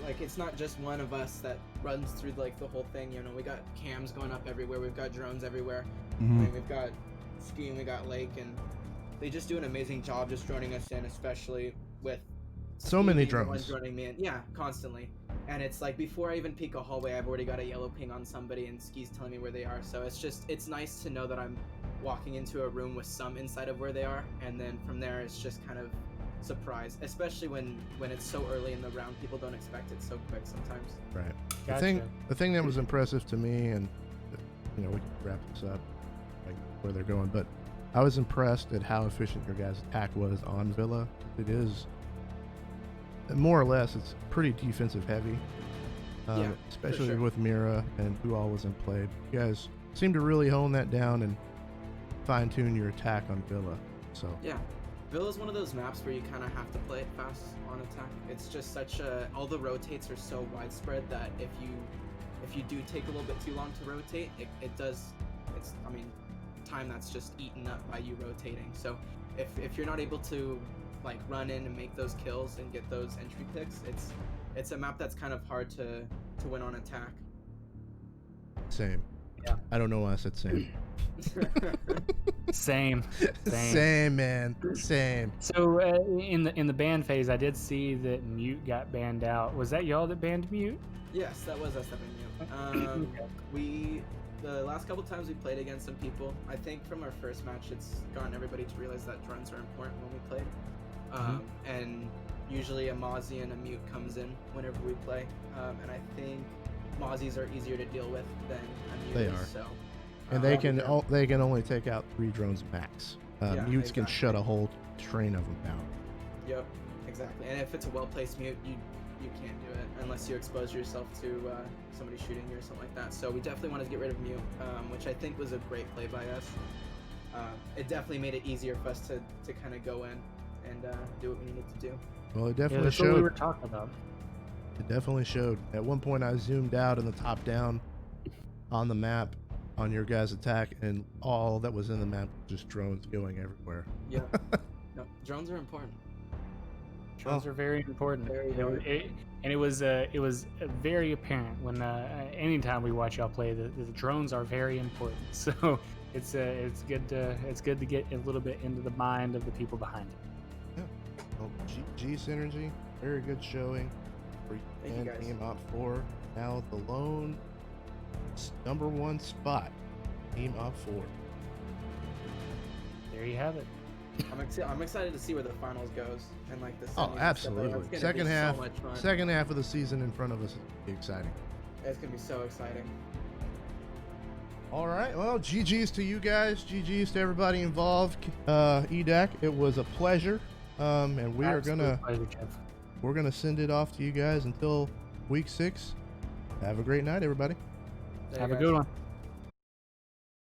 like it's not just one of us that runs through like the whole thing. You know, we got cams going up everywhere. We've got drones everywhere. I mean, we've got Ski and we got Lake, and they just do an amazing job just droning us in, especially with So Ski many being the one drones. droning me in. Yeah, constantly. And it's like before I even peek a hallway, I've already got a yellow ping on somebody, and Ski's telling me where they are. So it's nice to know that I'm walking into a room with some insight of where they are, and then from there it's just kind of surprise, especially when it's so early in the round. People don't expect it so quick sometimes. Right. Gotcha. The thing that was impressive to me, and we can wrap this up, like where they're going, but I was impressed at how efficient your guys' attack was on Villa. It is more or less, it's pretty defensive heavy, Yeah, especially for sure. with Mira and who all was in play. You guys seem to really hone that down and fine tune your attack on Villa. So Yeah, Villa's one of those maps where you kind of have to play it fast on attack. It's just such a, all the rotates are so widespread that if you do take a little bit too long to rotate, it does, I mean, time that's just eaten up by you rotating. So if you're not able to like run in and make those kills and get those entry picks, it's a map that's kind of hard to win on attack. same. Yeah. I don't know why I said same. Same. Same, man. Same. So in the ban phase, I did see that Mute got banned out. Was that y'all that banned Mute? Yes, that was us stepping you. The last couple times we played against some people, I think from our first match, it's gotten everybody to realize that drones are important when we play. And usually a Mozey and a Mute comes in whenever we play. And I think Mozeys are easier to deal with than a Mute They is, are. So, And they can only take out 3 drones max. Yeah, Mutes can exactly. shut a whole train of them down. Yep, exactly. And if it's a well-placed Mute, you can't do it unless you expose yourself to somebody shooting you or something like that. So we definitely wanted to get rid of Mute, which I think was a great play by us. It definitely made it easier for us to kind of go in and do what we needed to do. Well, it Yeah, definitely that's what we showed. were talking about. It definitely showed. At one point, I zoomed out in the top down on the map on your guys' attack, and all that was in the map was just drones going everywhere. Yeah. No, drones are important. Drones are very important. Very, You know, very it was very apparent when anytime we watch y'all play, the drones are very important. So it's good to get a little bit into the mind of the people behind it. Well, G Synergy, very good showing for Thank you, and guys. Team OpFour. Now the lone number 1 spot, Team OpFour. There you have it. I'm excited to see where the finals goes and like the semis Oh, and stuff. absolutely. That's gonna Second be half, so much fun. second half of the season in front of us is gonna be exciting. It's gonna be so exciting. All right. Well, GG's to you guys. GG's to everybody involved. EDAC, it was a pleasure. And we are Absolute pleasure, Jeff. we're gonna send it off to you guys until week 6. Have a great night, everybody. There Have you a guys. good one.